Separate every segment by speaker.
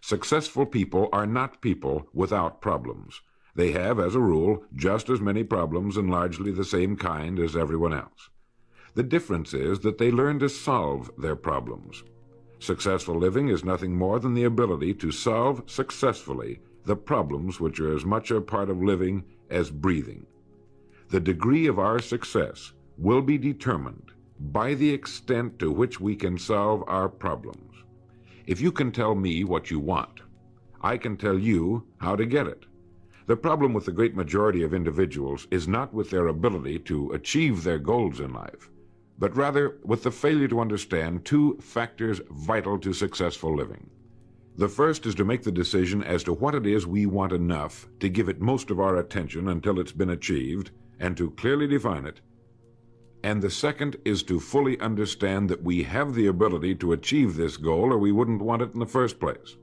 Speaker 1: Successful people are not people without problems. They have, as a rule, just as many problems and largely the same kind as everyone else. The difference is that they learn to solve their problems. Successful living is nothing more than the ability to solve successfully the problems which are as much a part of living as breathing. The degree of our success will be determined by the extent to which we can solve our problems. If you can tell me what you want, I can tell you how to get it. The problem with the great majority of individuals is not with their ability to achieve their goals in life, but rather with the failure to understand two factors vital to successful living. The first is to make the decision as to what it is we want enough to give it most of our attention until it's been achieved, and to clearly define it. And the second is to fully understand that we have the ability to achieve this goal, or we wouldn't want it in the first place.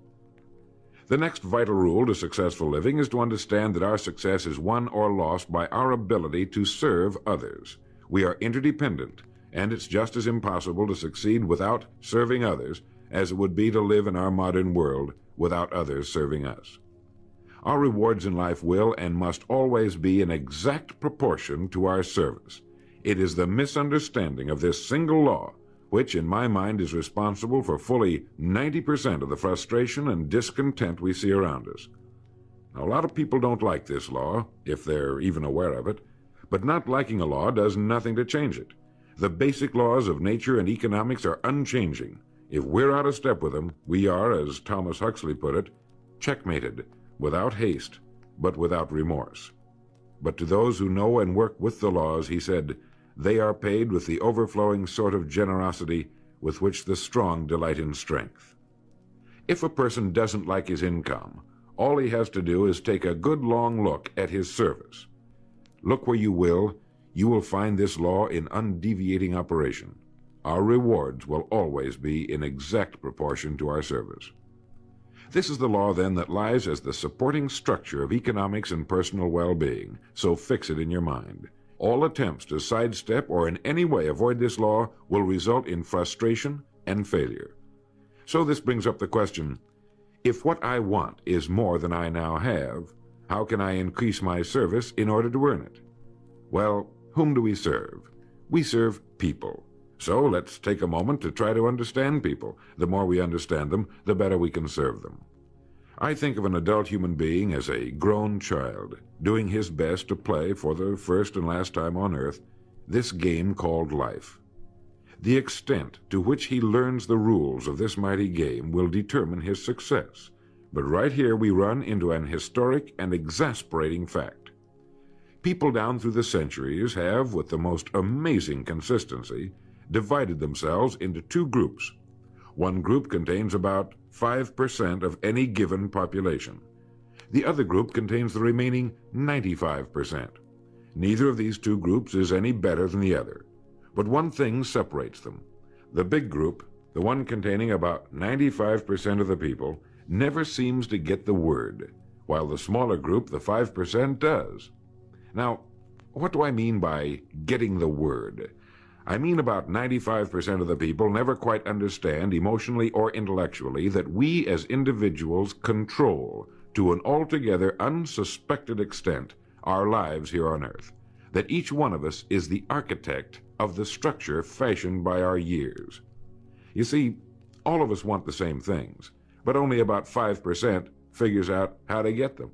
Speaker 1: The next vital rule to successful living is to understand that our success is won or lost by our ability to serve others. We are interdependent, and it's just as impossible to succeed without serving others as it would be to live in our modern world without others serving us. Our rewards in life will and must always be in exact proportion to our service. It is the misunderstanding of this single law which, in my mind, is responsible for fully 90% of the frustration and discontent we see around us. Now, a lot of people don't like this law, if they're even aware of it, but not liking a law does nothing to change it. The basic laws of nature and economics are unchanging. If we're out of step with them, we are, as Thomas Huxley put it, checkmated, without haste, but without remorse. But to those who know and work with the laws, he said, they are paid with the overflowing sort of generosity with which the strong delight in strength. If a person doesn't like his income, all he has to do is take a good long look at his service. Look where you will find this law in undeviating operation. Our rewards will always be in exact proportion to our service. This is the law, then, that lies as the supporting structure of economics and personal well-being, so fix it in your mind. All attempts to sidestep or in any way avoid this law will result in frustration and failure. So this brings up the question, if what I want is more than I now have, how can I increase my service in order to earn it? Well, whom do we serve? We serve people. So let's take a moment to try to understand people. The more we understand them, the better we can serve them. I think of an adult human being as a grown child, doing his best to play for the first and last time on earth this game called life. The extent to which he learns the rules of this mighty game will determine his success. But right here we run into an historic and exasperating fact. People down through the centuries have, with the most amazing consistency, divided themselves into two groups. One group contains about 5% of any given population. The other group contains the remaining 95%. Neither of these two groups is any better than the other. But one thing separates them. The big group, the one containing about 95% of the people, never seems to get the word, while the smaller group, the 5%, does. Now, what do I mean by getting the word? I mean about 95% of the people never quite understand, emotionally or intellectually, that we as individuals control, to an altogether unsuspected extent, our lives here on earth. That each one of us is the architect of the structure fashioned by our years. You see, all of us want the same things, but only about 5% figures out how to get them.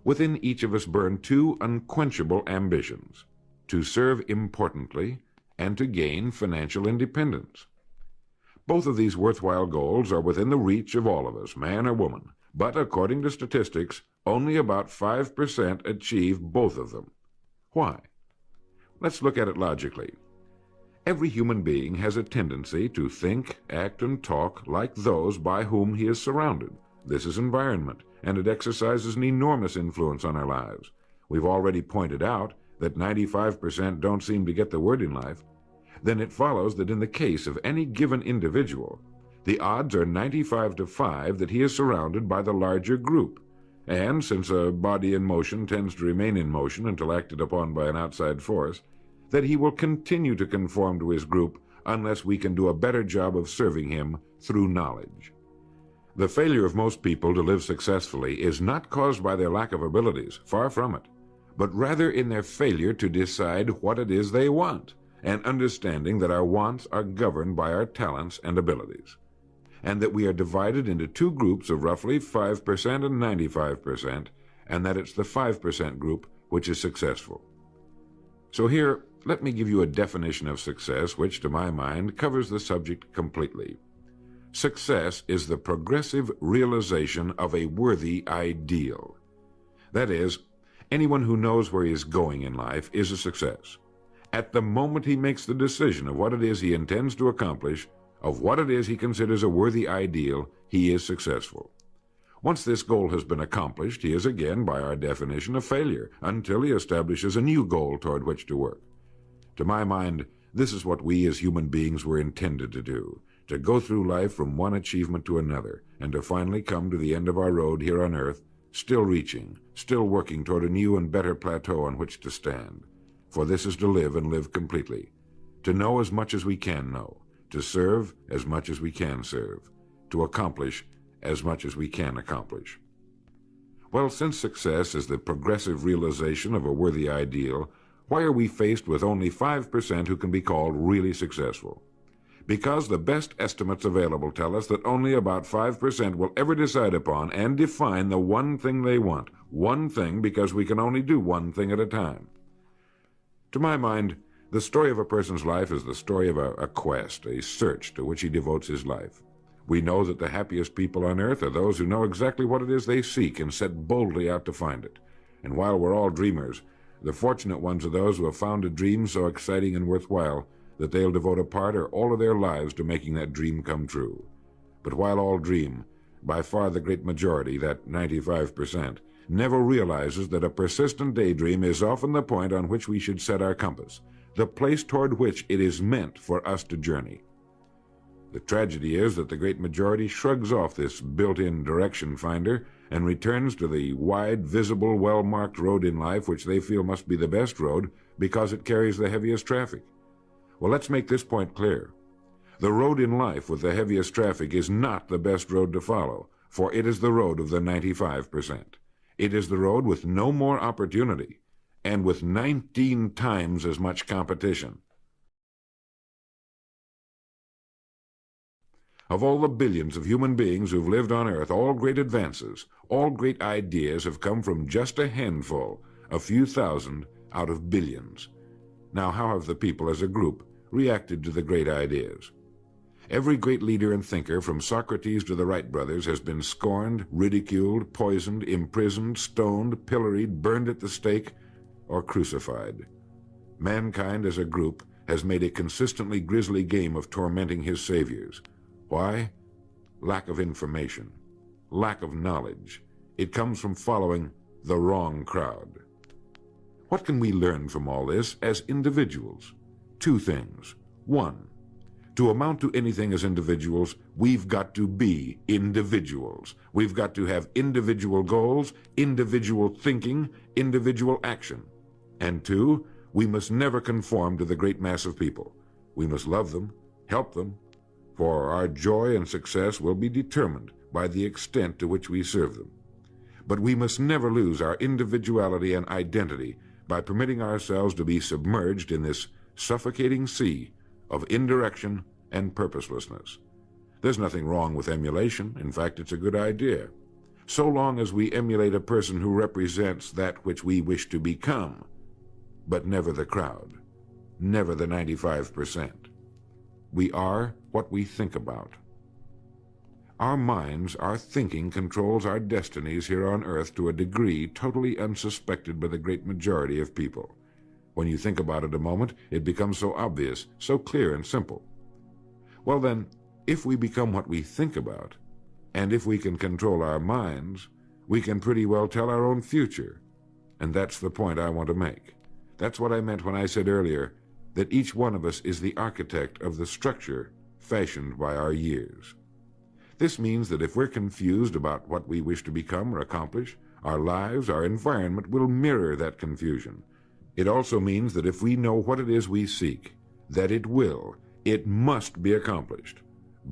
Speaker 1: Within each of us burn two unquenchable ambitions: to serve importantly and to gain financial independence. Both of these worthwhile goals are within the reach of all of us, man or woman, but according to statistics, only about 5% achieve both of them. Why? Let's look at it logically. Every human being has a tendency to think, act, and talk like those by whom he is surrounded. This is environment, and it exercises an enormous influence on our lives. We've already pointed out that 95% don't seem to get the word in life. Then it follows that in the case of any given individual, the odds are 95 to 5 that he is surrounded by the larger group. And since a body in motion tends to remain in motion until acted upon by an outside force, that he will continue to conform to his group unless we can do a better job of serving him through knowledge. The failure of most people to live successfully is not caused by their lack of abilities, far from it, but rather in their failure to decide what it is they want, and understanding that our wants are governed by our talents and abilities, and that we are divided into two groups of roughly 5% and 95%, and that it's the 5% group which is successful. So here, let me give you a definition of success which, to my mind, covers the subject completely. Success is the progressive realization of a worthy ideal. That is, anyone who knows where he is going in life is a success. At the moment he makes the decision of what it is he intends to accomplish, of what it is he considers a worthy ideal, he is successful. Once this goal has been accomplished, he is again, by our definition, a failure, until he establishes a new goal toward which to work. To my mind, this is what we as human beings were intended to do, to go through life from one achievement to another, and to finally come to the end of our road here on earth, still reaching, still working toward a new and better plateau on which to stand. For this is to live and live completely, to know as much as we can know, to serve as much as we can serve, to accomplish as much as we can accomplish. Well, since success is the progressive realization of a worthy ideal, why are we faced with only 5% who can be called really successful? Because the best estimates available tell us that only about 5% will ever decide upon and define the one thing they want. One thing, because we can only do one thing at a time. To my mind, the story of a person's life is the story of a quest, a search to which he devotes his life. We know that the happiest people on earth are those who know exactly what it is they seek and set boldly out to find it. And while we're all dreamers, the fortunate ones are those who have found a dream so exciting and worthwhile that they'll devote a part or all of their lives to making that dream come true. But while all dream, by far the great majority, that 95%, never realizes that a persistent daydream is often the point on which we should set our compass, the place toward which it is meant for us to journey. The tragedy is that the great majority shrugs off this built-in direction finder and returns to the wide, visible, well-marked road in life which they feel must be the best road because it carries the heaviest traffic. Well, let's make this point clear. The road in life with the heaviest traffic is not the best road to follow, for it is the road of the 95%. It is the road with no more opportunity and with 19 times as much competition. Of all the billions of human beings who've lived on Earth, all great advances, all great ideas have come from just a handful, a few thousand out of billions. Now, how have the people as a group reacted to the great ideas? Every great leader and thinker, from Socrates to the Wright brothers, has been scorned, ridiculed, poisoned, imprisoned, stoned, pilloried, burned at the stake, or crucified. Mankind as a group has made a consistently grisly game of tormenting his saviors. Why? Lack of information, lack of knowledge. It comes from following the wrong crowd. What can we learn from all this as individuals? Two things. One, to amount to anything as individuals, we've got to be individuals. We've got to have individual goals, individual thinking, individual action. And two, we must never conform to the great mass of people. We must love them, help them, for our joy and success will be determined by the extent to which we serve them. But we must never lose our individuality and identity by permitting ourselves to be submerged in this suffocating sea of indirection and purposelessness. There's nothing wrong with emulation. In fact, it's a good idea, so long as we emulate a person who represents that which we wish to become, but never the crowd, never the 95%. We are what we think about. Our minds, our thinking, controls our destinies here on earth to a degree totally unsuspected by the great majority of people. When you think about it a moment, it becomes so obvious, so clear and simple. Well then, if we become what we think about, and if we can control our minds, we can pretty well tell our own future. And that's the point I want to make. That's what I meant when I said earlier that each one of us is the architect of the structure fashioned by our years. This means that if we're confused about what we wish to become or accomplish, our lives, our environment will mirror that confusion. It also means that if we know what it is we seek, that it must be accomplished.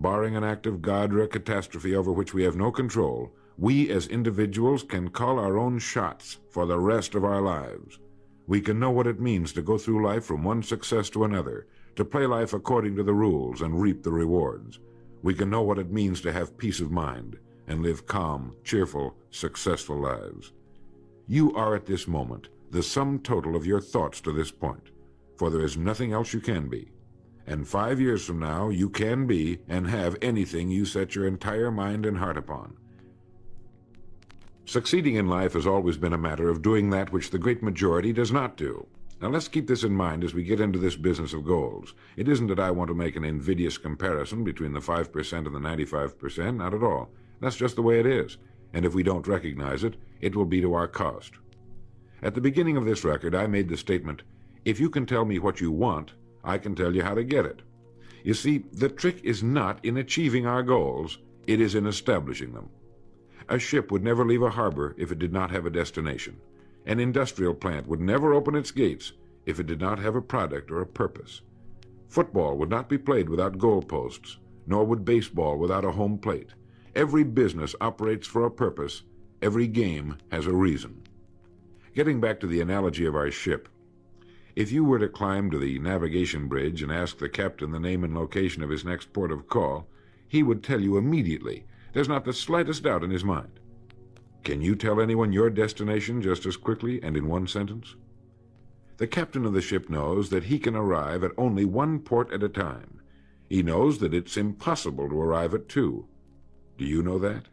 Speaker 1: barring an act of God or a catastrophe over which we have no control, we as individuals can call our own shots for the rest of our lives. We can know what it means to go through life from one success to another, to play life according to the rules and reap the rewards. We can know what it means to have peace of mind and live calm, cheerful, successful lives. You are at this moment the sum total of your thoughts to this point, for there is nothing else you can be. And 5 years from now, you can be and have anything you set your entire mind and heart upon. Succeeding in life has always been a matter of doing that which the great majority does not do. Now let's keep this in mind as we get into this business of goals. It isn't that I want to make an invidious comparison between the 5% and the 95%, not at all. That's just the way it is. And if we don't recognize it, it will be to our cost. At the beginning of this record, I made the statement, if you can tell me what you want, I can tell you how to get it. You see, the trick is not in achieving our goals, it is in establishing them. A ship would never leave a harbor if it did not have a destination. An industrial plant would never open its gates if it did not have a product or a purpose. Football would not be played without goalposts, nor would baseball without a home plate. Every business operates for a purpose. Every game has a reason. Getting back to the analogy of our ship, if you were to climb to the navigation bridge and ask the captain the name and location of his next port of call, he would tell you immediately. There's not the slightest doubt in his mind. Can you tell anyone your destination just as quickly and in one sentence? The captain of the ship knows that he can arrive at only one port at a time. He knows that it's impossible to arrive at two. Do you know that?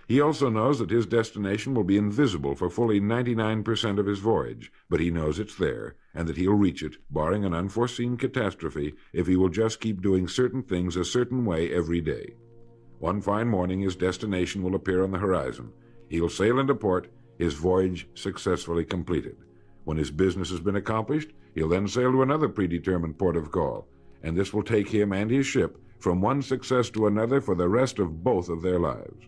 Speaker 1: He also knows that his destination will be invisible for fully 99% of his voyage, but he knows it's there, and that he'll reach it, barring an unforeseen catastrophe, if he will just keep doing certain things a certain way every day. One fine morning his destination will appear on the horizon. He'll sail into port, his voyage successfully completed. When his business has been accomplished, he'll then sail to another predetermined port of call, and this will take him and his ship from one success to another for the rest of both of their lives.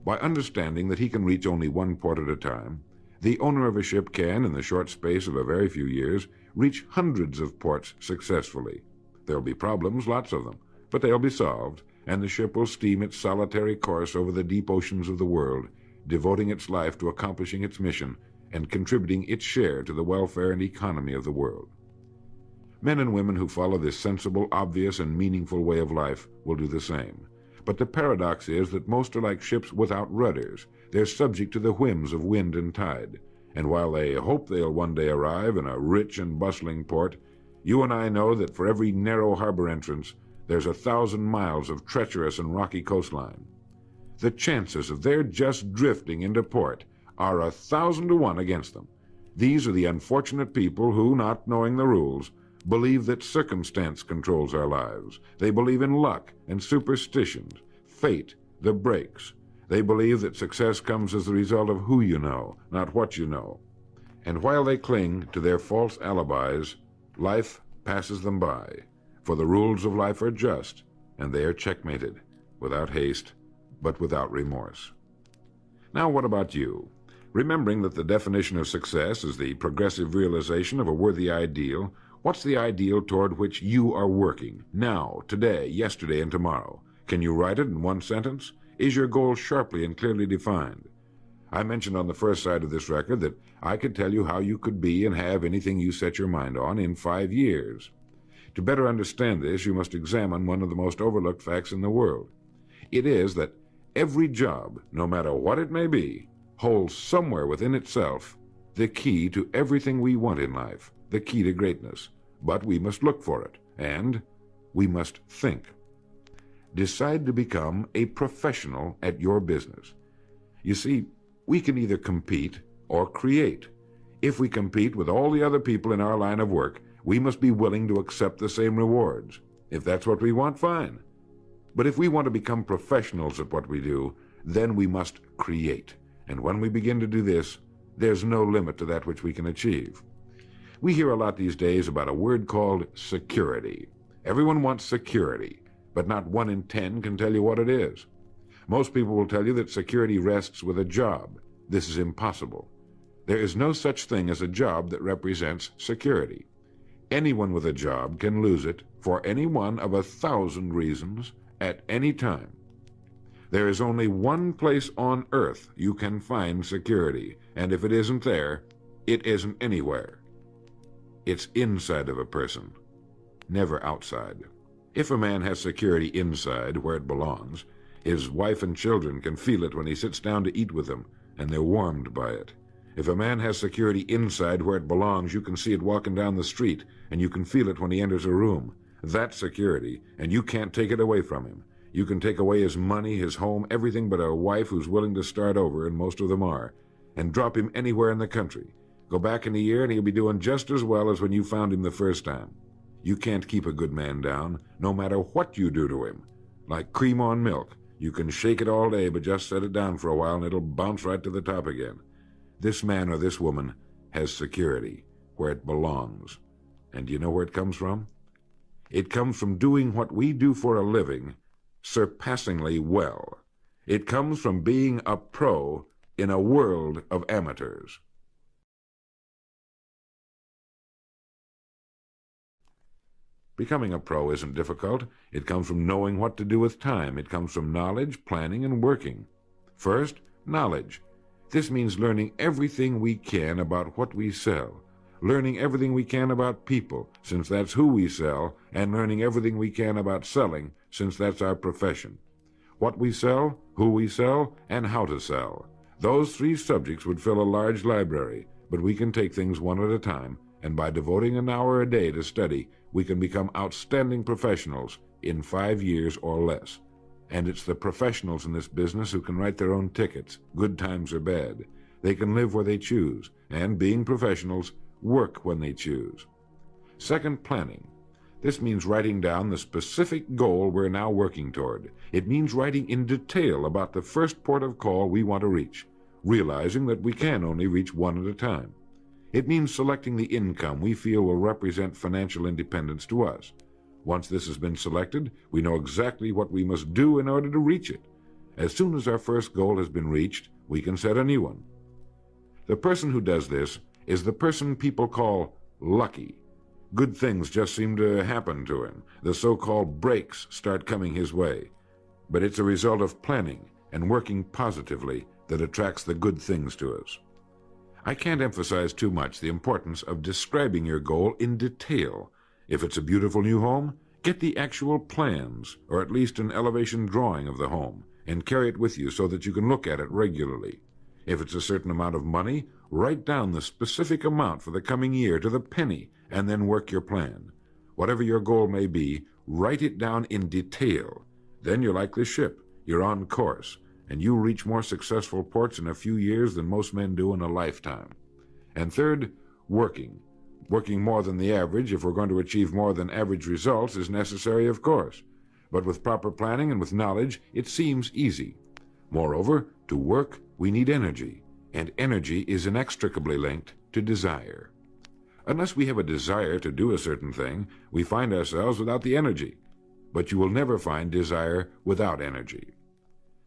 Speaker 1: By understanding that he can reach only one port at a time, the owner of a ship can, in the short space of a very few years, reach hundreds of ports successfully. There'll be problems, lots of them, but they'll be solved, and the ship will steam its solitary course over the deep oceans of the world, devoting its life to accomplishing its mission and contributing its share to the welfare and economy of the world. Men and women who follow this sensible, obvious, and meaningful way of life will do the same. But the paradox is that most are like ships without rudders. They're subject to the whims of wind and tide. And while they hope they'll one day arrive in a rich and bustling port, you and I know that for every narrow harbor entrance, there's 1,000 miles of treacherous and rocky coastline. The chances of their just drifting into port are 1,000 to 1 against them. These are the unfortunate people who, not knowing the rules, believe that circumstance controls our lives. They believe in luck and superstitions, fate, the breaks. They believe that success comes as the result of who you know, not what you know. And while they cling to their false alibis, life passes them by. For the rules of life are just, and they are checkmated, without haste, but without remorse. Now what about you? Remembering that the definition of success is the progressive realization of a worthy ideal, what's the ideal toward which you are working, now, today, yesterday, and tomorrow? Can you write it in one sentence? Is your goal sharply and clearly defined? I mentioned on the first side of this record that I could tell you how you could be and have anything you set your mind on in 5 years. To better understand this, you must examine one of the most overlooked facts in the world. It is that every job, no matter what it may be, holds somewhere within itself the key to everything we want in life, the key to greatness. But we must look for it, and we must think. Decide to become a professional at your business. You see, we can either compete or create. If we compete with all the other people in our line of work, we must be willing to accept the same rewards. If that's what we want, fine. But if we want to become professionals at what we do, then we must create. And when we begin to do this, there's no limit to that which we can achieve. We hear a lot these days about a word called security. Everyone wants security, but not 1 in 10 can tell you what it is. Most people will tell you that security rests with a job. This is impossible. There is no such thing as a job that represents security. Anyone with a job can lose it for any one of 1,000 reasons at any time. There is only one place on earth you can find security, and if it isn't there, it isn't anywhere. It's inside of a person, never outside. If a man has security inside, where it belongs, his wife and children can feel it when he sits down to eat with them, and they're warmed by it. If a man has security inside, where it belongs, you can see it walking down the street, and you can feel it when he enters a room. That's security, and you can't take it away from him. You can take away his money, his home, everything but a wife who's willing to start over, and most of them are, and drop him anywhere in the country. Go back in a year, and he'll be doing just as well as when you found him the first time. You can't keep a good man down, no matter what you do to him. Like cream on milk. You can shake it all day, but just set it down for a while, and it'll bounce right to the top again. This man or this woman has security, where it belongs. And do you know where it comes from? It comes from doing what we do for a living surpassingly well. It comes from being a pro in a world of amateurs. Becoming a pro isn't difficult. It comes from knowing what to do with time. It comes from knowledge, planning, and working. First, knowledge. This means learning everything we can about what we sell, learning everything we can about people, since that's who we sell, and learning everything we can about selling, since that's our profession. What we sell, who we sell, and how to sell. Those 3 subjects would fill a large library, but we can take things one at a time, and by devoting an hour a day to study, we can become outstanding professionals in 5 years or less. And it's the professionals in this business who can write their own tickets, good times or bad. They can live where they choose, and being professionals, work when they choose. Second, planning. This means writing down the specific goal we're now working toward. It means writing in detail about the first port of call we want to reach, realizing that we can only reach one at a time. It means selecting the income we feel will represent financial independence to us. Once this has been selected, we know exactly what we must do in order to reach it. As soon as our first goal has been reached, we can set a new one. The person who does this is the person people call lucky. Good things just seem to happen to him. The so-called breaks start coming his way. But it's a result of planning and working positively that attracts the good things to us. I can't emphasize too much the importance of describing your goal in detail. If it's a beautiful new home, get the actual plans, or at least an elevation drawing of the home, and carry it with you so that you can look at it regularly. If it's a certain amount of money, write down the specific amount for the coming year to the penny, and then work your plan. Whatever your goal may be, write it down in detail. Then you're like the ship. You're on course, and you reach more successful ports in a few years than most men do in a lifetime. And third, working. Working more than the average, if we're going to achieve more than average results, is necessary, of course. But with proper planning and with knowledge, it seems easy. Moreover, to work, we need energy, and energy is inextricably linked to desire. Unless we have a desire to do a certain thing, we find ourselves without the energy. But you will never find desire without energy.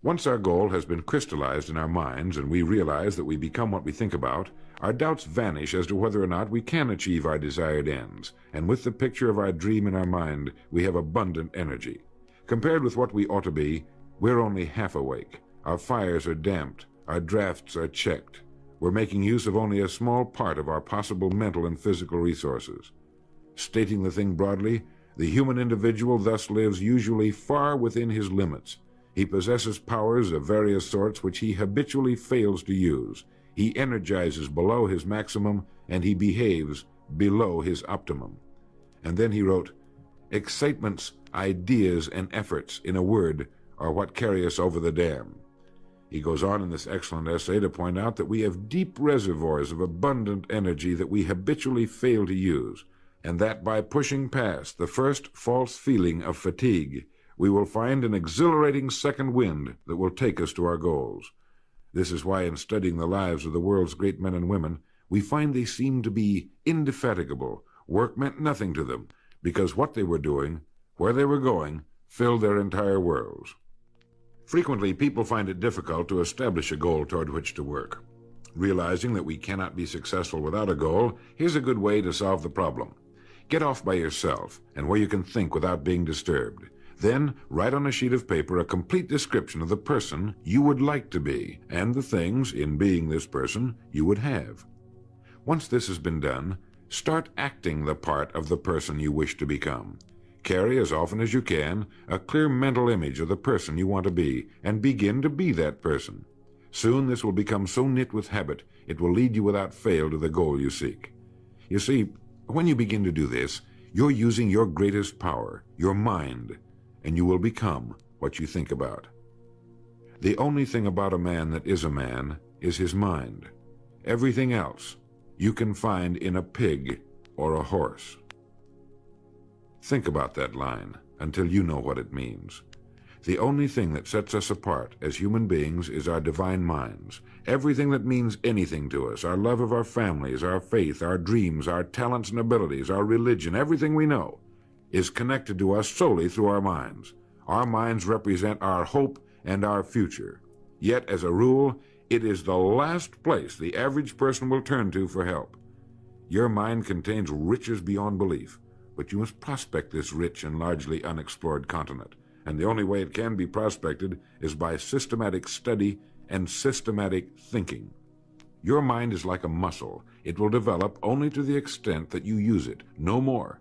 Speaker 1: Once our goal has been crystallized in our minds and we realize that we become what we think about, our doubts vanish as to whether or not we can achieve our desired ends, and with the picture of our dream in our mind, we have abundant energy. Compared with what we ought to be, we're only half awake. Our fires are damped, our drafts are checked. We're making use of only a small part of our possible mental and physical resources. Stating the thing broadly, the human individual thus lives usually far within his limits. He possesses powers of various sorts which he habitually fails to use. He energizes below his maximum, and he behaves below his optimum. And then he wrote, excitements, ideas, and efforts, in a word, are what carry us over the dam. He goes on in this excellent essay to point out that we have deep reservoirs of abundant energy that we habitually fail to use, and that by pushing past the first false feeling of fatigue, we will find an exhilarating second wind that will take us to our goals. This is why in studying the lives of the world's great men and women, we find they seem to be indefatigable. Work meant nothing to them, because what they were doing, where they were going, filled their entire worlds. Frequently, people find it difficult to establish a goal toward which to work. Realizing that we cannot be successful without a goal, here's a good way to solve the problem. Get off by yourself and where you can think without being disturbed. Then write on a sheet of paper a complete description of the person you would like to be and the things, in being this person, you would have. Once this has been done, start acting the part of the person you wish to become. Carry as often as you can a clear mental image of the person you want to be and begin to be that person. Soon this will become so knit with habit it will lead you without fail to the goal you seek. You see, when you begin to do this, you're using your greatest power, your mind, and you will become what you think about. The only thing about a man that is a man is his mind. Everything else you can find in a pig or a horse. Think about that line until you know what it means. The only thing that sets us apart as human beings is our divine minds. Everything that means anything to us, our love of our families, our faith, our dreams, our talents and abilities, our religion, everything we know, is connected to us solely through our minds. Our minds represent our hope and our future. Yet, as a rule, it is the last place the average person will turn to for help. Your mind contains riches beyond belief, but you must prospect this rich and largely unexplored continent. And the only way it can be prospected is by systematic study and systematic thinking. Your mind is like a muscle. It will develop only to the extent that you use it, no more.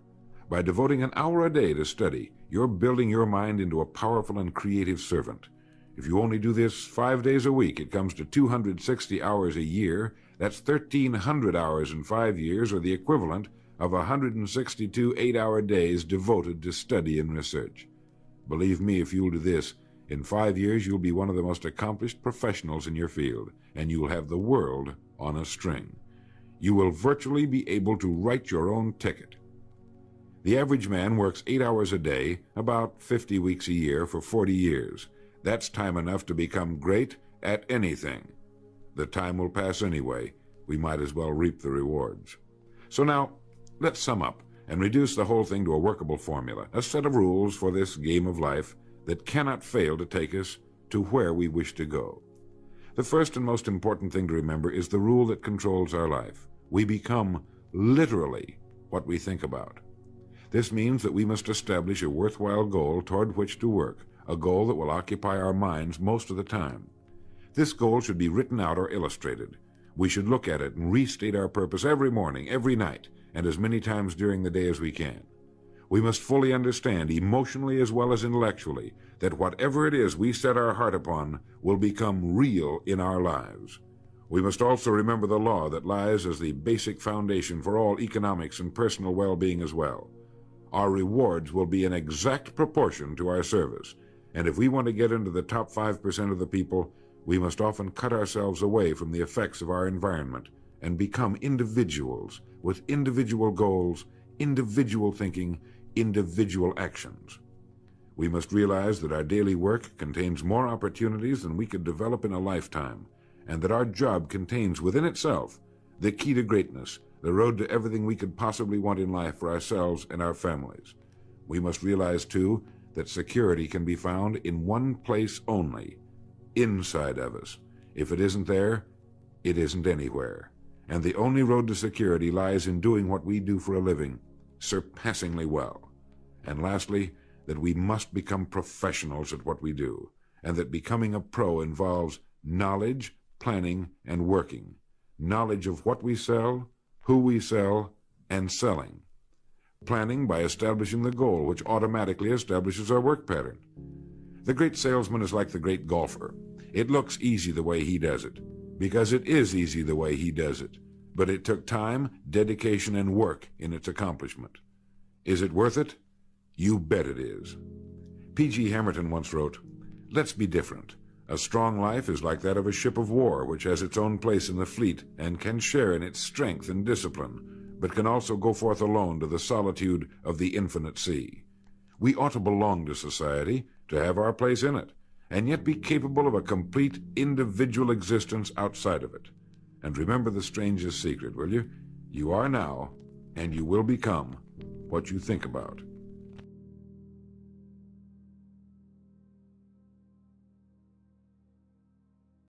Speaker 1: By devoting an hour a day to study, you're building your mind into a powerful and creative servant. If you only do this 5 days a week, it comes to 260 hours a year. That's 1,300 hours in 5 years, or the equivalent of 162 8-hour days devoted to study and research. Believe me, if you'll do this, in 5 years you'll be one of the most accomplished professionals in your field, and you'll have the world on a string. You will virtually be able to write your own ticket. The average man works 8 hours a day, about 50 weeks a year, for 40 years. That's time enough to become great at anything. The time will pass anyway. We might as well reap the rewards. So now, let's sum up and reduce the whole thing to a workable formula, a set of rules for this game of life that cannot fail to take us to where we wish to go. The first and most important thing to remember is the rule that controls our life. We become literally what we think about. This means that we must establish a worthwhile goal toward which to work, a goal that will occupy our minds most of the time. This goal should be written out or illustrated. We should look at it and restate our purpose every morning, every night, and as many times during the day as we can. We must fully understand, emotionally as well as intellectually, that whatever it is we set our heart upon will become real in our lives. We must also remember the law that lies as the basic foundation for all economics and personal well-being as well. Our rewards will be in exact proportion to our service, and if we want to get into the top 5% of the people, we must often cut ourselves away from the effects of our environment and become individuals with individual goals, individual thinking, individual actions. We must realize that our daily work contains more opportunities than we could develop in a lifetime, and that our job contains within itself the key to greatness, the road to everything we could possibly want in life for ourselves and our families. We must realize, too, that security can be found in one place only, inside of us. If it isn't there, it isn't anywhere. And the only road to security lies in doing what we do for a living surpassingly well. And lastly, that we must become professionals at what we do, and that becoming a pro involves knowledge, planning, and working. Knowledge of what we sell, who we sell, and selling. Planning by establishing the goal, which automatically establishes our work pattern. The great salesman is like the great golfer. It looks easy the way he does it, because it is easy the way he does it. But it took time, dedication, and work in its accomplishment. Is it worth it? You bet it is. P.G. Hamilton once wrote, "Let's be different. A strong life is like that of a ship of war, which has its own place in the fleet and can share in its strength and discipline, but can also go forth alone to the solitude of the infinite sea. We ought to belong to society, to have our place in it, and yet be capable of a complete individual existence outside of it. And remember the strangest secret, will you? You are now, and you will become, what you think about."